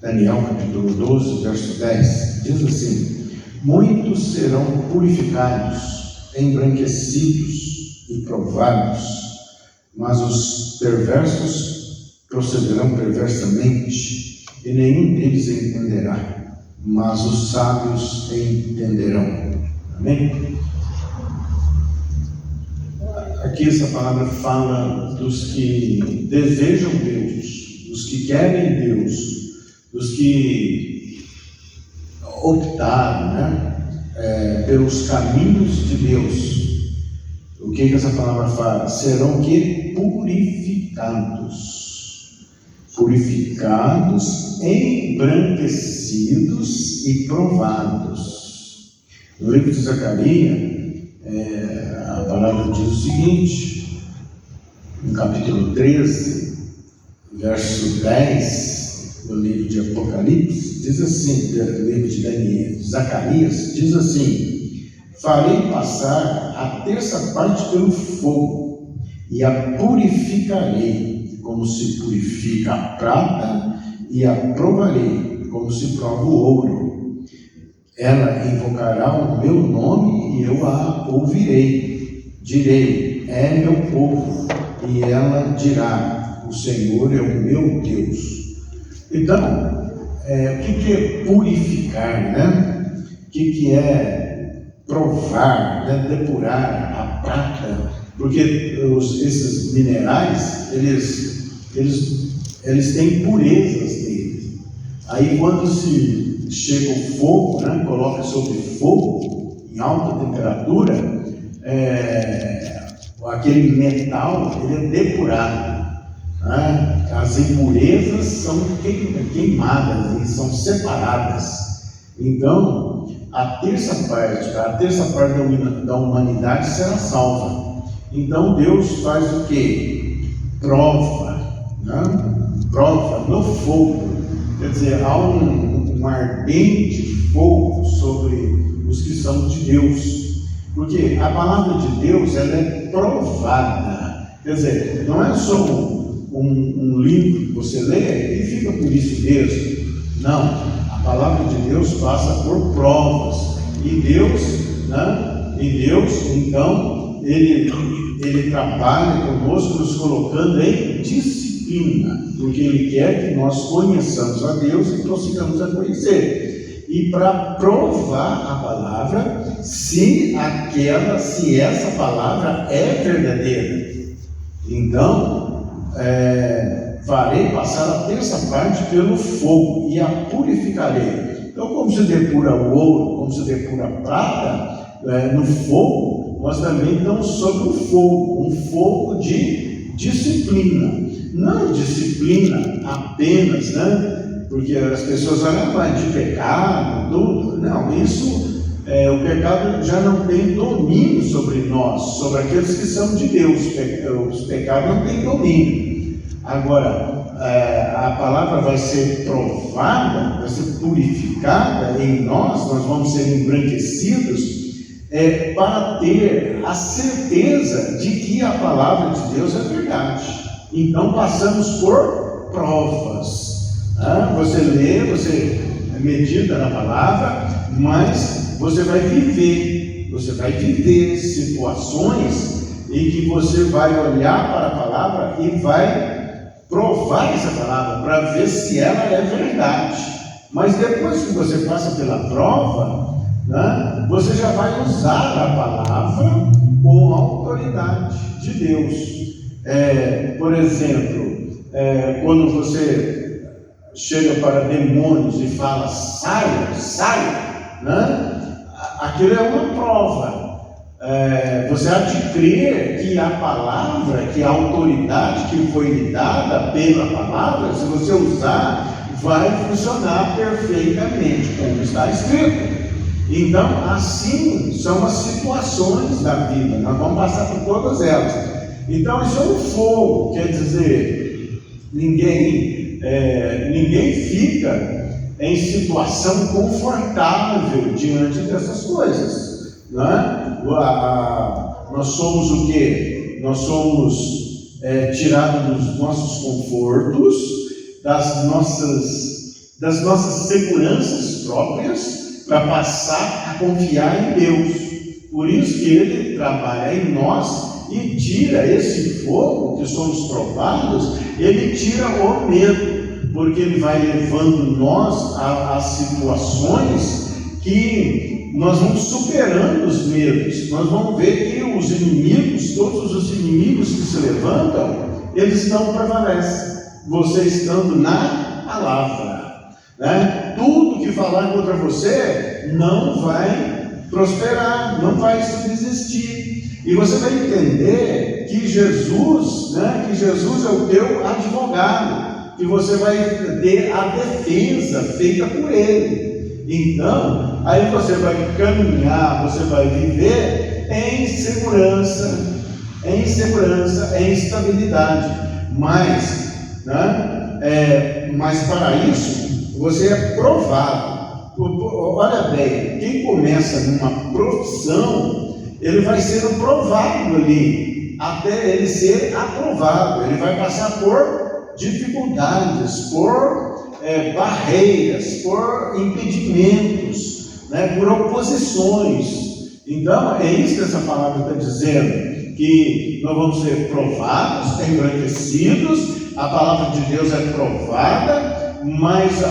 Daniel capítulo 12, verso 10, diz assim: muitos serão purificados, embranquecidos e provados, mas os perversos procederão perversamente, e nenhum deles entenderá, mas os sábios entenderão. Amém? Aqui essa palavra fala dos que desejam Deus, dos que querem Deus, dos que optaram, pelos caminhos de Deus. O que essa palavra fala? Serão que purificados, embranquecidos e provados. No livro de Zacarias, a palavra diz o seguinte, no capítulo 13, verso 10, do livro de Apocalipse, diz assim, do livro de Daniel, Zacarias, diz assim: farei passar a terça parte pelo fogo, e a purificarei, como se purifica a prata, e a provarei, como se prova o ouro. Ela invocará o meu nome, e eu a ouvirei. Direi: é meu povo. E ela dirá: o Senhor é o meu Deus. Então, o que é purificar, O que é provar, depurar a prata? Porque esses minerais, eles têm impurezas neles. Aí quando se chega o fogo, coloca sobre fogo, em alta temperatura, aquele metal ele é depurado. As impurezas são queimadas, são separadas. Então, a terça parte da humanidade será salva. Então, Deus faz o quê? Prova no fogo. Quer dizer, há um ardente fogo sobre os que são de Deus. Porque a palavra de Deus, ela é provada. Quer dizer, não é só um livro que você lê e fica por isso mesmo. Não, a palavra de Deus passa por provas. E Deus, então, Ele trabalha conosco, nos colocando em disciplina, porque Ele quer que nós conheçamos a Deus e prossigamos a conhecer. E para provar a palavra, se essa palavra é verdadeira. Então, farei passar a terça parte pelo fogo e a purificarei. Então, como se depura o ouro, como se depura a prata, no fogo, nós também estamos sobre um fogo de disciplina. Não disciplina apenas, porque as pessoas olham de pecado, tudo. Não, isso, o pecado já não tem domínio sobre nós, sobre aqueles que são de Deus. Os pecados não têm domínio. Agora, a palavra vai ser provada, vai ser purificada em nós vamos ser embranquecidos, para ter a certeza de que a palavra de Deus é verdade. Então passamos por provas. Você lê, você medita na palavra, mas você vai viver situações em que você vai olhar para a palavra e vai provar essa palavra para ver se ela é verdade. Mas depois que você passa pela prova, você já vai usar a palavra com a autoridade de Deus. Por exemplo, quando você chega para demônios e fala saia, aquilo é uma prova. Você há de crer que a palavra, que a autoridade que foi lhe dada pela palavra, se você usar, vai funcionar perfeitamente, como está escrito. Então, assim são as situações da vida, nós vamos passar por todas elas. Então, isso é um fogo, quer dizer, ninguém fica em situação confortável diante dessas coisas, Nós somos o quê? Nós somos tirados dos nossos confortos, das das nossas seguranças próprias para passar a confiar em Deus. Por isso que Ele trabalha em nós e tira esse fogo que somos provados, Ele tira o medo, porque Ele vai levando nós a situações que nós vamos superando os medos. Nós vamos ver que os inimigos, todos os inimigos que se levantam, eles não prevalecem, você estando na palavra, né? Tudo que falar contra você não vai prosperar, não vai subsistir. E você vai entender que Jesus, né, que Jesus é o teu advogado, que você vai ter a defesa feita por Ele. Então, aí você vai caminhar, você vai viver em segurança, em estabilidade. Mas, né, mas para isso, você é provado. Olha bem, quem começa numa profissão, ele vai ser provado ali, até ele ser aprovado. Ele vai passar por dificuldades, por barreiras, por impedimentos, né, por oposições. Então, é isso que essa palavra está dizendo, que nós vamos ser provados, engrandecidos. A palavra de Deus é provada, mas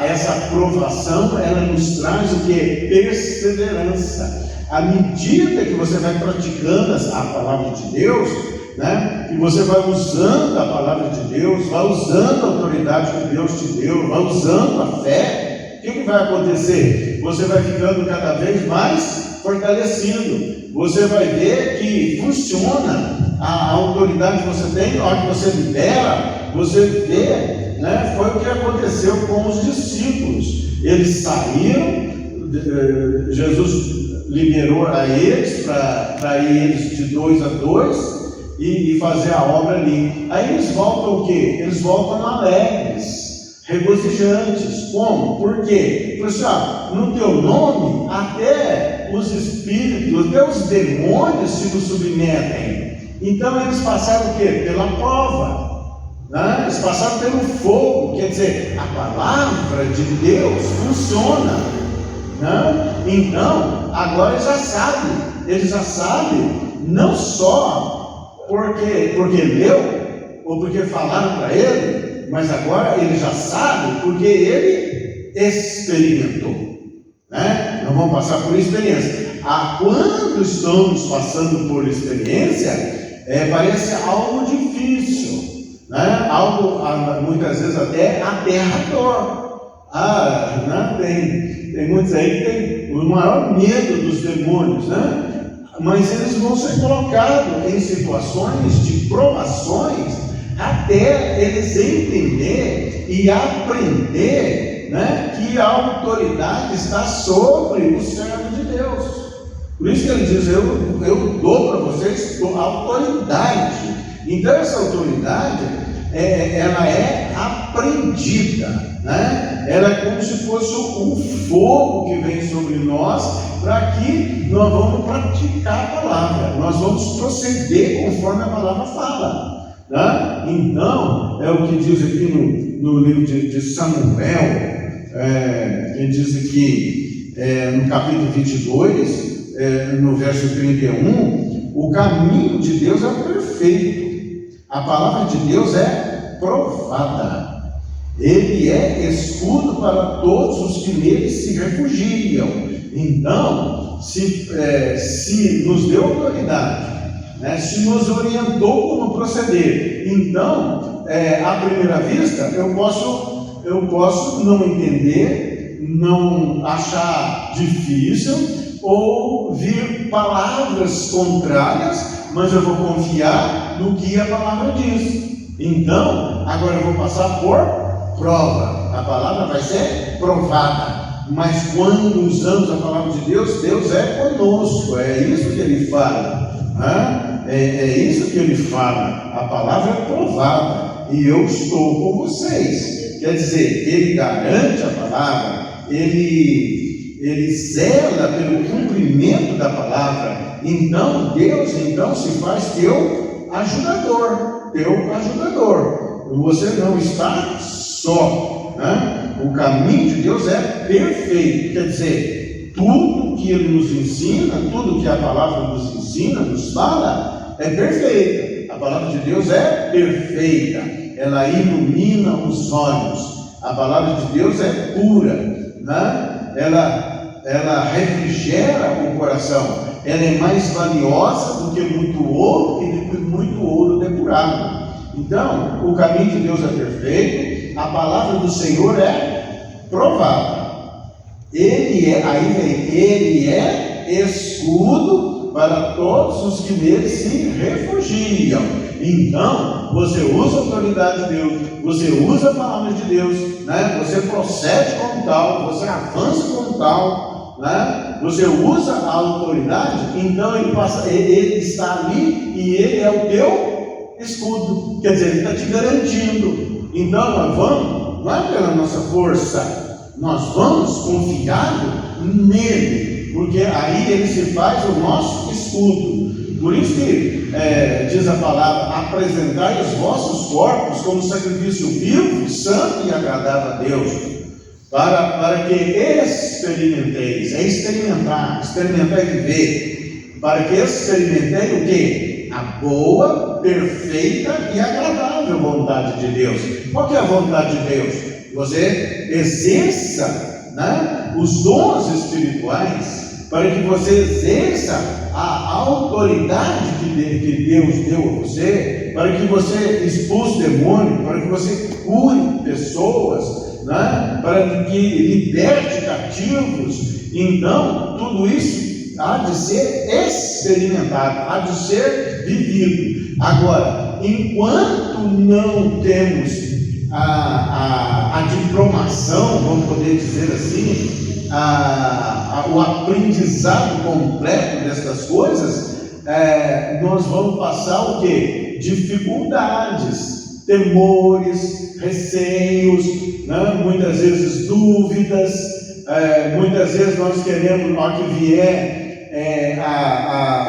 essa aprovação, ela nos traz o que? Perseverança. À medida que você vai praticando a palavra de Deus, né, e você vai usando a palavra de Deus, vai usando a autoridade que Deus te deu, vai usando a fé, o que vai acontecer? Você vai ficando cada vez mais fortalecido. Você vai ver que funciona a autoridade que você tem. Na hora que você libera, você vê, né, foi o que aconteceu com os discípulos. Eles saíram, Jesus liberou a eles para ir eles de 2 a 2 e fazer a obra ali. Aí eles voltam o quê? Eles voltam alegres, regozijantes. Como? Por quê? Porque assim, no teu nome, até os espíritos, até os demônios se nos submetem. Então eles passaram o quê? Pela prova, né? Eles passaram pelo fogo. Quer dizer, a palavra de Deus funciona, né? Então, agora eles já sabem, não só porque leu, ou porque falaram para ele, mas agora ele já sabe, porque ele experimentou, né? Nós vamos passar por experiência. Quando estamos passando por experiência, parece algo difícil, né? Algo, muitas vezes até aterrador. Né? Tem muitos aí que tem o maior medo dos demônios, né? Mas eles vão ser colocados em situações de provações até eles entender e aprender, né, que a autoridade está sobre o servo de Deus. Por isso que ele diz, eu dou para vocês a autoridade. Então essa autoridade, ela é aprendida, né? Ela é como se fosse um fogo que vem sobre nós, para que nós vamos praticar a palavra, nós vamos proceder conforme a palavra fala, né? Então, é o que diz aqui no livro de Samuel, ele diz aqui, no capítulo 22, no verso 31, o caminho de Deus é perfeito, a palavra de Deus é provada, ele é escudo para todos os que nele se refugiam. Então, se nos deu autoridade, né, se nos orientou como proceder, então, à primeira vista, eu posso não entender, não achar difícil, ou vir palavras contrárias, mas eu vou confiar no que a palavra diz. Então, agora eu vou passar por prova, a palavra vai ser provada. Mas quando usamos a palavra de Deus, Deus é conosco, é isso que Ele fala, né? É isso que Ele fala, a palavra é provada, e eu estou com vocês. Quer dizer, Ele garante a palavra, Ele zela pelo cumprimento da palavra. Então, Deus se faz teu ajudador. Você não está só, né? o caminho de Deus é perfeito, quer dizer, tudo que Ele nos ensina, tudo que a palavra nos ensina, nos fala, é perfeita. A palavra de Deus é perfeita, ela ilumina os olhos. A palavra de Deus é pura, né? Ela refrigera o coração. Ela é mais valiosa do que muito ouro e do que muito ouro depurado. Então, o caminho de Deus é perfeito, a palavra do Senhor é provável. Ele é escudo para todos os que nele se refugiam. Então, você usa a autoridade de Deus, você usa a palavra de Deus, né? Você procede como tal, você avança como tal, né? Você usa a autoridade, então ele está ali e ele é o teu escudo, quer dizer, ele está te garantindo. Então nós vamos, não é pela nossa força, nós vamos confiar nele, porque aí ele se faz o nosso escudo. Por isso que diz a palavra: apresentai os vossos corpos como sacrifício vivo, santo e agradável a Deus, para que experimenteis. É experimentar é viver, para que experimentei o quê? A boa, perfeita e agradável vontade de Deus. Qual que é a vontade de Deus? Você exerça, né, os dons espirituais, para que você exerça a autoridade que Deus deu a você, para que você expulse demônio, para que você cure pessoas, né, para que liberte cativos. Então, tudo isso há de ser experimentado, há de ser vivido. Agora, enquanto não temos a diplomação, vamos poder dizer assim, o aprendizado completo destas coisas, nós vamos passar o quê? Dificuldades, temores, receios, né? Muitas vezes dúvidas, muitas vezes nós queremos, na hora que vier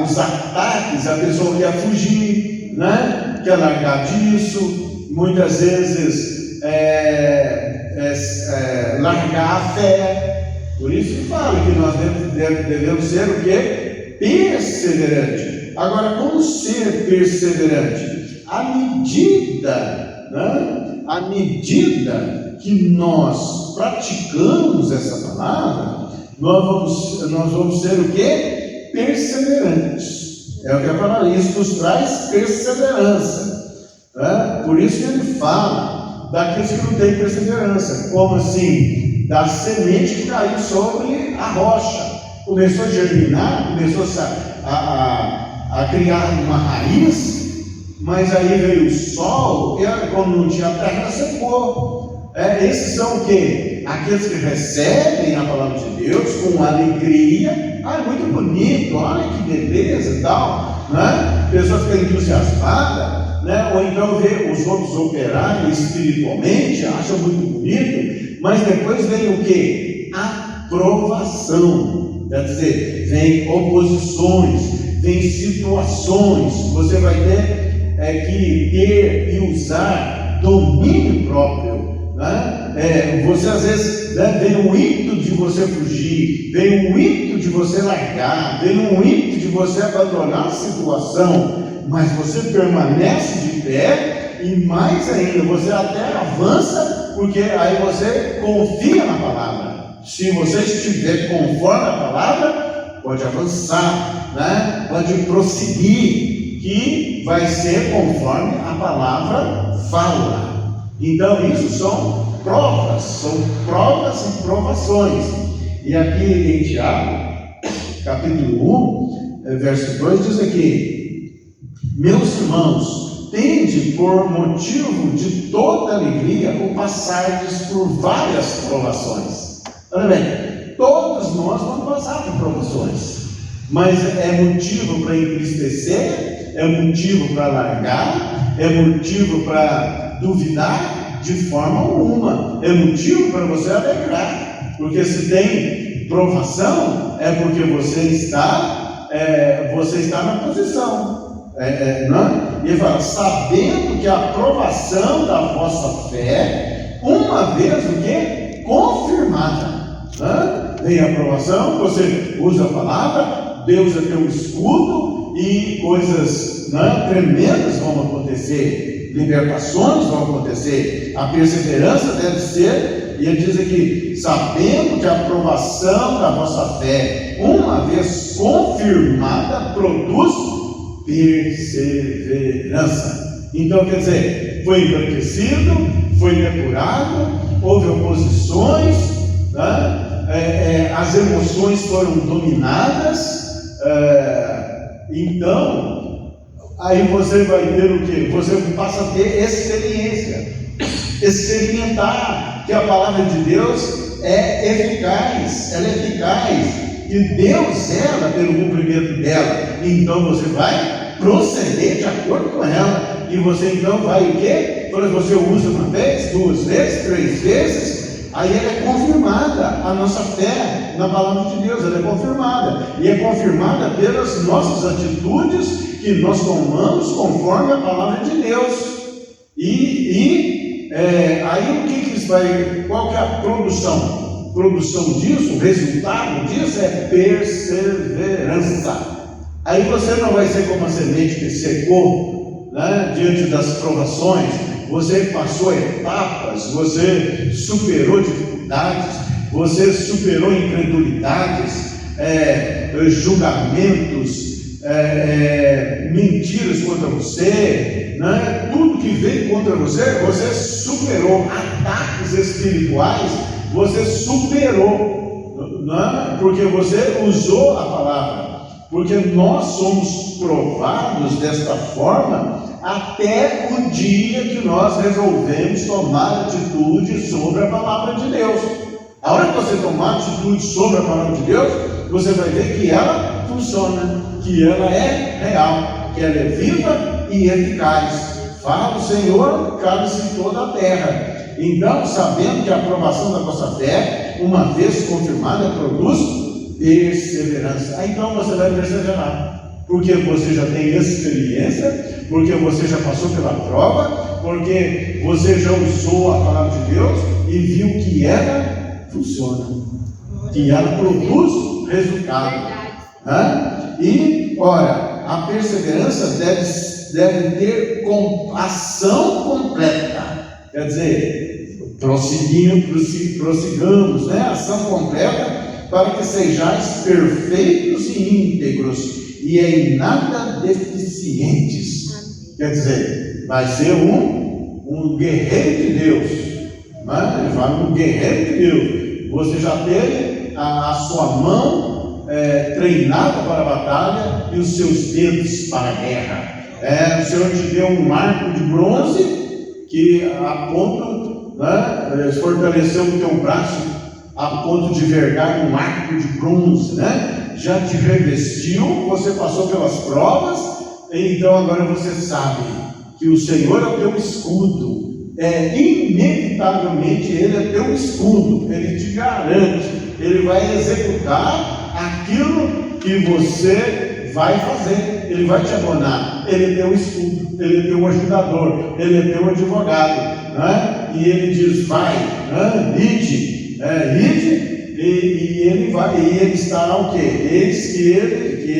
os ataques, a pessoa quer fugir, né? Quer largar disso, muitas vezes largar a fé. Por isso que fala que nós devemos ser o quê? Perseverante. Agora, como ser perseverante? À medida que nós praticamos essa palavra, nós vamos ser o quê? Perseverantes. É o que a palavra isso nos traz perseverança. Né? Por isso que ele fala daqueles que não têm perseverança. Como assim? Da semente que caiu sobre a rocha, começou a germinar, começou a criar uma raiz, mas aí veio o sol, e como não tinha terra, secou. Esses são o quê? Aqueles que recebem a palavra de Deus com alegria. Muito bonito, olha que beleza e tal, né? Pessoas ficam entusiasmadas, né? Ou então vê os outros operarem espiritualmente, acham muito bonito. Mas depois vem o que? A provação. Quer dizer, vem oposições, vem situações. Você vai ter que ter e usar domínio próprio. Né? Você às vezes, né, vem um ímpeto de você fugir, vem um ímpeto de você largar, vem um ímpeto de você abandonar a situação, mas você permanece de pé. E mais ainda, você até avança, porque aí você confia na palavra. Se você estiver conforme a palavra, pode avançar, né? Pode prosseguir, que vai ser conforme a palavra fala. Então, isso são provas e provações. E aqui em Tiago, capítulo 1, verso 2, diz aqui: meus irmãos, tende por motivo de toda alegria o passardes por várias provações. Olha bem, todos nós vamos passar por provações, mas é motivo para entristecer, é motivo para largar, é motivo para duvidar de forma alguma, é motivo para você alegrar, porque se tem provação, é porque você está na posição. Não? Ele fala: sabendo que a provação da vossa fé, uma vez o quê? confirmada. Vem a aprovação, você usa a palavra, Deus é teu escudo e coisas tremendas vão acontecer, libertações vão acontecer. A perseverança deve ser, e ele diz aqui, sabendo que a aprovação da vossa fé, uma vez confirmada, produz perseverança. Então, quer dizer, foi embranquecido, foi depurado, houve oposições, as emoções foram dominadas. Então, aí você vai ter o quê? Você passa a ter experiência, experimentar que a palavra de Deus é eficaz, ela é eficaz, e Deus zela pelo cumprimento dela. Então você vai proceder de acordo com ela, e você então vai o quê? Quando você usa uma vez, duas vezes, três vezes, aí ela é confirmada, a nossa fé na palavra de Deus, ela é confirmada, e é confirmada pelas nossas atitudes que nós tomamos conforme a palavra de Deus. Aí o que isso vai, qual que é a produção? Produção disso, o resultado disso é perseverança. Aí você não vai ser como a semente que secou, diante das provações. Você passou etapas, você superou dificuldades, você superou incredulidades, julgamentos, mentiras contra você, tudo que veio contra você, você superou. Ataques espirituais, você superou, porque você usou a palavra. Porque nós somos provados desta forma até o dia que nós resolvemos tomar atitude sobre a palavra de Deus. A hora que você tomar atitude sobre a palavra de Deus, você vai ver que ela funciona, que ela é real, que ela é viva e eficaz. Fala o Senhor, cabe-se em toda a terra. Então, sabendo que a aprovação da vossa fé, uma vez confirmada, produz perseverança. Então você vai perseverar, porque você já tem experiência, porque você já passou pela prova, porque você já usou a palavra de Deus e viu que ela funciona, que ela produz resultado. E, ora, a perseverança deve ter ação completa, quer dizer, prossigamos, ação completa, para que sejais perfeitos e íntegros, e em nada deficientes. Quer dizer, vai ser um guerreiro de Deus. Ele fala um guerreiro de Deus. Você já teve a sua mão treinada para a batalha e os seus dedos para a guerra. O Senhor te deu um arco de bronze que a ponto, fortaleceu o teu braço a ponto de vergar um arco de bronze, já te revestiu, você passou pelas provas, então agora você sabe que o Senhor é o teu escudo, inevitavelmente Ele é teu escudo, Ele te garante, Ele vai executar aquilo que você vai fazer, Ele vai te abonar, Ele é teu escudo, Ele é teu ajudador, Ele é teu advogado, e Ele diz, vai, ide, e ele vai, e ele estará o quê? Eis que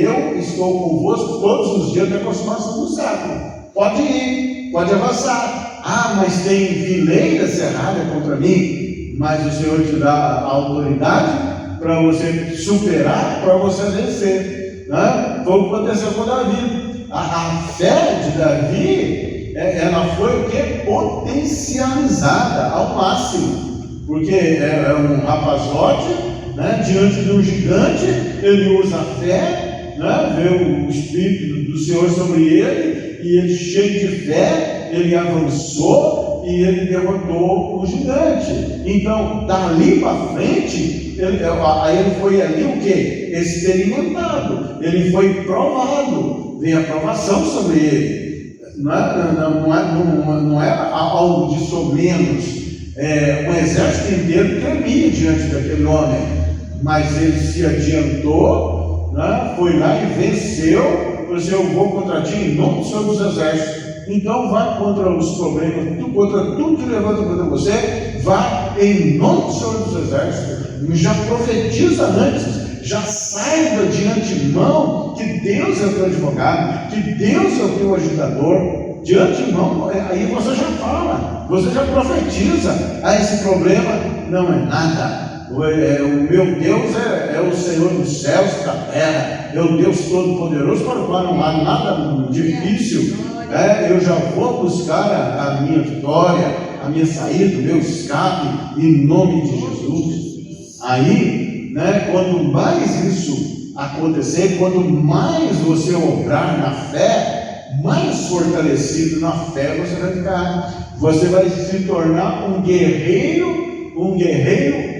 eu estou convosco todos os dias até a consumação do século. Pode ir, pode avançar. Mas tem fileira cerrada contra mim. Mas o Senhor te dá a autoridade para você superar, para você vencer. Foi o que aconteceu com Davi. A fé de Davi, ela foi o quê? Potencializada ao máximo. Porque é um rapazote, diante de um gigante, ele usa a fé, vê o Espírito do Senhor sobre ele, e ele, cheio de fé, ele avançou e ele derrotou o gigante. Então, dali para frente, ele foi ali o quê? Experimentado, ele foi provado, veio a provação sobre ele. Não é algo de somenos. Um exército inteiro tremia diante daquele homem, mas ele se adiantou, foi lá e venceu. Falou assim: eu vou contra ti em nome do Senhor dos Exércitos. Então vai contra os problemas, contra tudo que levanta contra você, vai em nome do Senhor dos Exércitos, já profetiza antes, já saiba de antemão que Deus é o teu advogado, que Deus é o teu ajudador. De antemão, aí você já fala, você já profetiza. Esse problema não é nada. O meu Deus é o Senhor dos céus e da terra, é o Deus Todo-Poderoso, para o qual não há nada difícil. Eu já vou buscar a minha vitória, a minha saída, o meu escape, em nome de Jesus. Aí, quanto mais isso acontecer, quanto mais você obrar na fé, mais fortalecido na fé você vai ficar. Você vai se tornar um guerreiro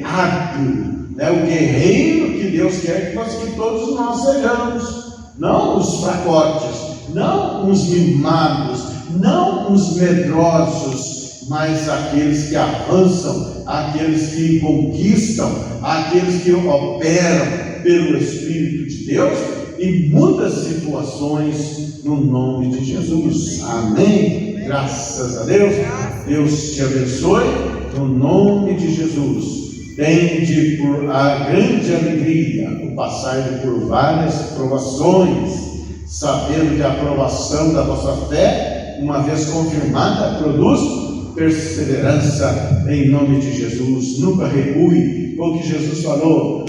hábil, o guerreiro que Deus quer que todos nós sejamos. Não os fracotes, não os mimados, não os medrosos, mas aqueles que avançam, aqueles que conquistam, aqueles que operam pelo Espírito de Deus em muitas situações, no nome de Jesus. Amém? Graças a Deus. Deus te abençoe, no nome de Jesus. Tende por a grande alegria o passar por várias provações, sabendo que a aprovação da vossa fé, uma vez confirmada, produz perseverança, em nome de Jesus. Nunca recue, o que Jesus falou,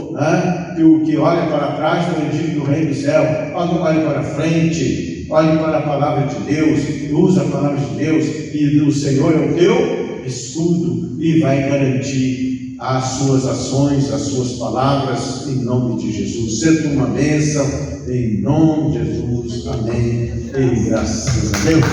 que o que olha para trás não é digno do reino do céu. Olhe para frente, olhe para a palavra de Deus, use a palavra de Deus, e o Senhor é o teu escudo e vai garantir as suas ações, as suas palavras, em nome de Jesus. Seja uma bênção, em nome de Jesus. Amém. E graças a Deus.